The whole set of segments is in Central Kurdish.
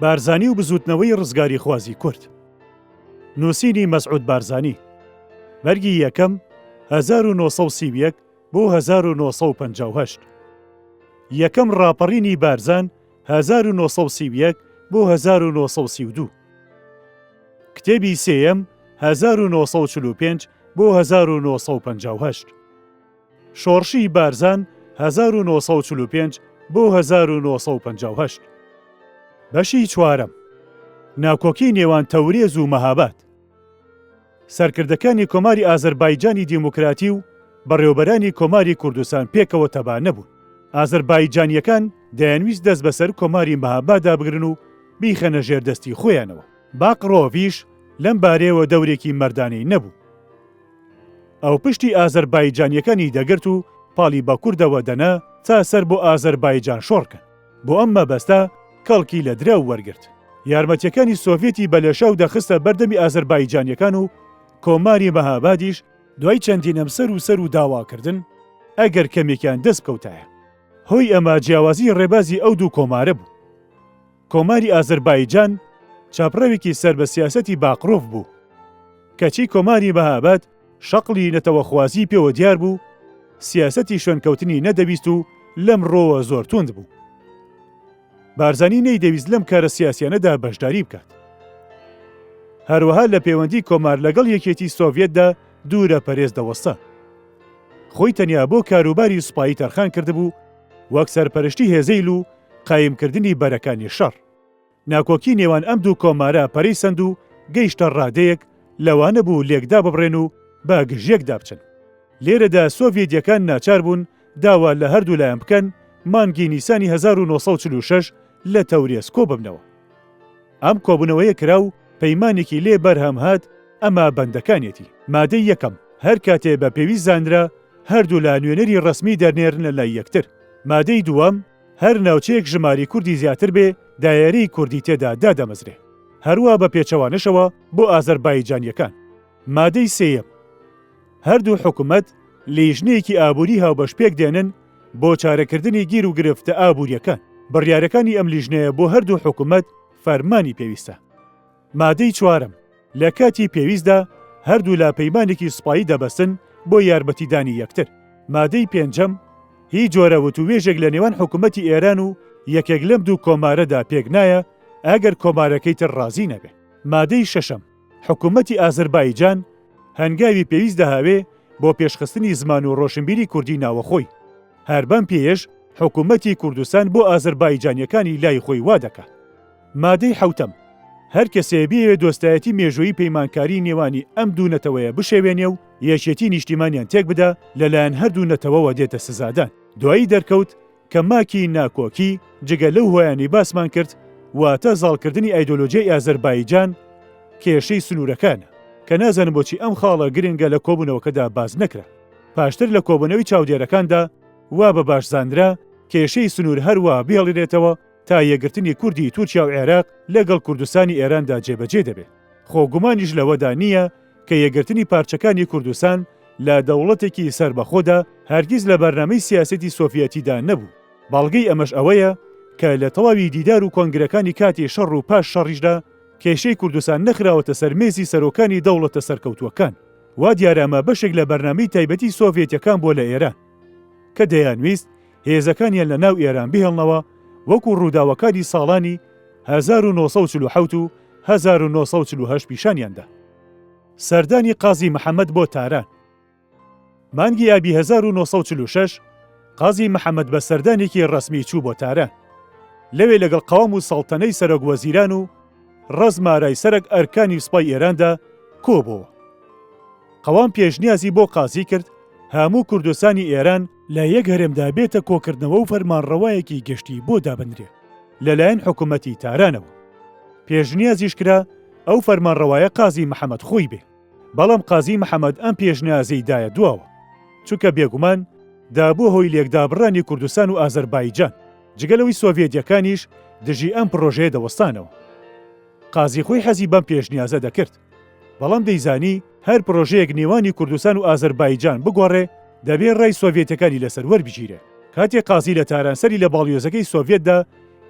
بارزانی و بزوتنەوەی ڕزگاری خوازی کورد. نووسینی مەسعود بارزانی. بەرگی یەکەم 1930 بۆ 1950. یەکەم ڕاپەڕینی بارزان 1930 بۆ 1932. کتێبی سێیەم 1945 بۆ 1950. شۆڕشی بارزان 1945 بۆ 1950. بەشی چوارەم ناکۆکی نێوان تەورێز و مەهاباد. سەرکردەکانی کۆماری ئازەربایجانی دیموکراتی و بەڕێوەبەرانی کۆماری کوردستان پێکەوە تەبع نەبوون. ئازەربایجانیەکان دەیانویست دەست بەسەر کۆماری مەهابادا بگرن و بیخەنە ژێردەستی خۆیانەوە. باقڕۆڤیش لەم بارەیەوە دەورێکی مەردانەی نەبوو. ئەو پشتی ئازەربایجانیەکانی دەگرت و پاڵی بە کوردەوە دەنا تا سەر بۆ ئازەربایجان شۆڕکەن. بۆ ئەم مەبەستە کەڵکی لە دراو وەرگرت. یارمەتیەکانی سۆڤێتی بەلەشەو دەخستە بەردەمی ئازەربایجانیەکان و کۆماری مەهابادیش دوای چەندینەم سەر و داواکردن ئەگەر کەمێکیان دەست بکەوتایە. هۆی ئەمە جیاوازی ڕێبازی ئەو دوو کۆمارە بوو. کۆماری ئازەربایجان چاپڕەوێکی سەر بە سیاسەتی باقڕۆڤ بوو. کەچی کۆماری مەهاباد شەقڵی نەتەوەخوازی پێوە دیار بوو، سیاسەتی شوێنکەوتنی نەدەویست و لەم ڕۆوە زۆر توند بوو. بارزانی نەیدەویست لەم کارە سیاسیانەدا بەشداری بکات. هەروەها لە پەیوەندی کۆمار لەگەڵ یەکێتی سۆڤێتدا دوورە پەرێز دەوەستا. خۆی تەنیا بۆ کاروباری سوپایی تەرخان کردبوو وەک سەرپەرشتی هێزەیل و قایمکردنی بەرەکانی شەڕ. ناکۆکی نێوان ئەم دوو کۆمارە پەرەیسەند و گەیشتە ڕادەیەک لەوانە بوو لێکدا ببڕێن و بە گژێکدا بچن. لێرەدا سۆڤێتیەکان ناچار بوون داوا لە هەردوو لایەن بکەن مانگی نیسانی 1946 لە تەورێز کۆ ببنەوە. ئەم کۆبوونەوەیە کرا و پەیمانێکی لێ بەرهەم هات ئەمە بەندەکانێتی. مادەی یەکەم هەر کاتێ بە پێویست زانرا هەردوو لا نوێنەری ڕسمی دەرنێرن لە لای یەکتر. مادەی دووەم هەر ناوچەیەک ژماری کوردی زیاتر بێ دایەرەی کوردی تێدا دادەمەزرێ. هەروە بە پێچەوانشەوە بۆ ئازەربایجانیەکان. مادەی سێیەم هەردوو حکوومەت لیژنەیەکی ئابووری هاوبەش پێک دێنن بۆ چارەکردنی گیر و گرفتە ئابووریەکان. بڕیارەکانی ئەم لیژنەیە بۆ هەردوو حکوومەت فەرمانی پێویستە. مادەی چوارەم لە کاتی پێویستدا هەردوو لا پەیمانێکی سوپایی دەبەستن بۆ یارمەتیدانی یەکتر. مادەی پێنجەم هیچ جۆرە وتووێژێک لە نێوان حکوومەتی ئێران و یەکێک لەم دوو کۆمارەدا پێک نایە ئەگەر کۆمارەکەی تر ڕازی نەبێ. مادەی شەشەم حکوومەتی ئازەربایجان هەنگاوی پێویست دەهاوێ بۆ پێشخستنی زمان و ڕۆشنبیری کوردی ناوەخۆی. هەر بەم پێیش حکوومەتی کوردستان بۆ ئازەربایجانیەکانی لای خۆی وا دەکات. مادەی حەوتەم هەر کەسێ بێوێ دۆستایەتی مێژووی پەیمانکاری نێوانی ئەم دوو نەتەوەیە بشێوێنێ و یەکێتی نیشتیمانیان تێک بدا لەلایەن هەردوو نەتەوەوە دێتە سزادان. دوایی دەرکەوت کە ماکی ناکۆکی جگە لەو هۆیانی باسمان کرد واتە زاڵکردنی ئایدۆلۆژیای ئازەربایجان کێشەی سنوورەکانە کە نازانم بۆچی ئەم خاڵە گرنگە لە کۆبوونەوەکەدا باز نەکرا. پاشتر لە کۆبوونەوەی چاودێرەکاندا وا بە باشزانرا کێشەی سنوور هەروە بێڵێنێتەوە تا یەگرتنی کوردی تورکیا و عێراق لەگەڵ کوردستانی ئێراندا جێبەجێ دەبێت. خۆگومانیش لەوەدا نییە کە یەگرتنی پارچەکانی کوردستان لە دەوڵەتێکی سربەخۆدا هەرگیز لە بەرنامەی سیاسەتی سۆڤێتیدا نەبوو. باڵگەی ئەمەش ئەوەیە کە لە تەواوی دیدار و کۆنگرەکانی کاتی شەڕ و پاش شەڕیشدا کێشەی کوردستان نەخراوەتە سەرمێزی سەرۆکانی دەوڵەتە سەرکەوتووەکان. وا دیارەمە بەشێک لە بەرنامەی تایبەتی سۆڤێتیەکان بۆ لە ئێران کە دەیانویست هێزەکانیان لە ناو ئێران بهێڵنەوە وەکو ڕووداوەکانی ساڵانی 1947 و 1948 پیشانیاندا. سەردانی قازی محەممەد بۆ تاران. مانگی ئابی 1946 قازی محەممەد بە سەردانێکی ڕسمی چوو بۆ تاران. لەوێ لەگەڵ قەوام و سەڵتەنەی سەرۆک وەزیران و ڕزمارای سەرک ئەرکانی سوپای ئێراندا کۆبەوە. قەوام پێشنیازی بۆ قازی کرد هەموو کوردستانی ئێران لە یەک هەرێمدا بێتە کۆکردنەوە و فەرمانڕەوایەکی گشتی بۆ دابنرێ لەلایەن حکوومەتی تارانەوە. پێشنیازیش کرا ئەو فەرمانڕەوایە قازی محەممەد خۆی بێ. بەڵام قازی محەممەد ئەم پێشنیازەی دایە دواوە چونکە بێگومان دابوو هۆی لێکدابڕانی کوردستان و ئازەربایجان جگەلەوەی سۆڤێتیەکانیش دژی ئەم پرۆژەیە دەوەستانەوە. قازی خۆی حەزی بەم پێشنیازە دەکرد بەڵام دەیزانی هەر پرۆژەیەک نێوانی کوردستان و ئازەربایجان بگۆڕێ دەبێت ڕای سۆڤێتەکانی لەسەر وەربگیرێ. کاتێک قازی لە تارانسەری لە باڵیۆزەکەی سۆڤێتدا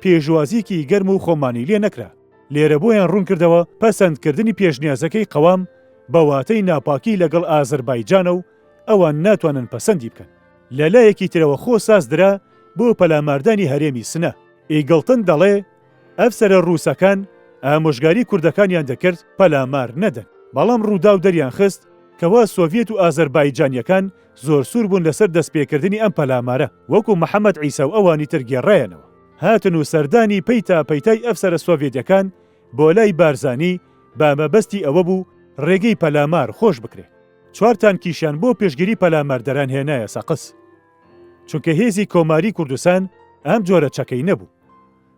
پێشوازیکی گەرم و خۆمانی لێ نەکرا. لێرە بۆیان ڕوون کردەوە پەسەندکردنی پێشنیازەکەی قەوام بە واتەی ناپاکی لەگەڵ ئازەربایجانە و ئەوان ناتوانن پەسەندی بکەن. لەلایەکی ترەوە خۆ سازدرا بۆ پەلاماردانی هەرێمی سنە. ئیگڵتن دەڵێ ئەفسەرە ڕووسەکان ئامۆژگاری کوردەکانیان دەکرد پەلامار نەدەن، بەڵام ڕوودا و دەریان خست کەوا سۆڤێت و ئازەربایجانیەکان زۆر سوور بوون لەسەر دەستپێکردنی ئەم پەلامارە، وەکو محەممەد عیسا و ئەوانی تر گێڕایەنەوە. هاتن و سەردانی پەیتا پەیتای ئەفسەرە سۆڤێتەکان بۆ لای بارزانی بە مەبەستی ئەوە بوو ڕێگەی پەلامار خۆش بکرێت. 4 تانکیشیان بۆ پێشگیری پەلاماردەران هێنایە سەقس، چونکە هێزی کۆماری کوردستان ئەم جۆرە چەکەی نەبوو.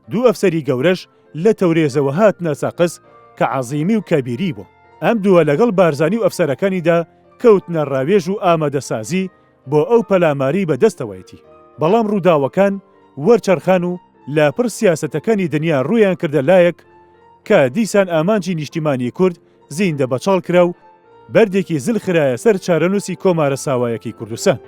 2 ئەفسەری گەورەش لە تەورێزەوە هاتنە سەقس کە عەزیمی و کەبیری بوو. ئەم دووە لەگەڵ بارزانی و ئەفسەرەکانیدا کەوتنە ڕاوێژ و ئامادەسازی بۆ ئەو پەلاماری بەدەستەوەیەتی. بەڵام ڕووداوەکان وەرچەرخان و لاپڕ سیاسەتەکانی دنیا ڕوویان کردە لایەک کە دیسان ئامانجی نیشتیمانی کورد زیندە بەچاڵ کرا و بەردێکی زل خرایە سەر چارەنووسی کۆمارە ساوایەکی کوردستان.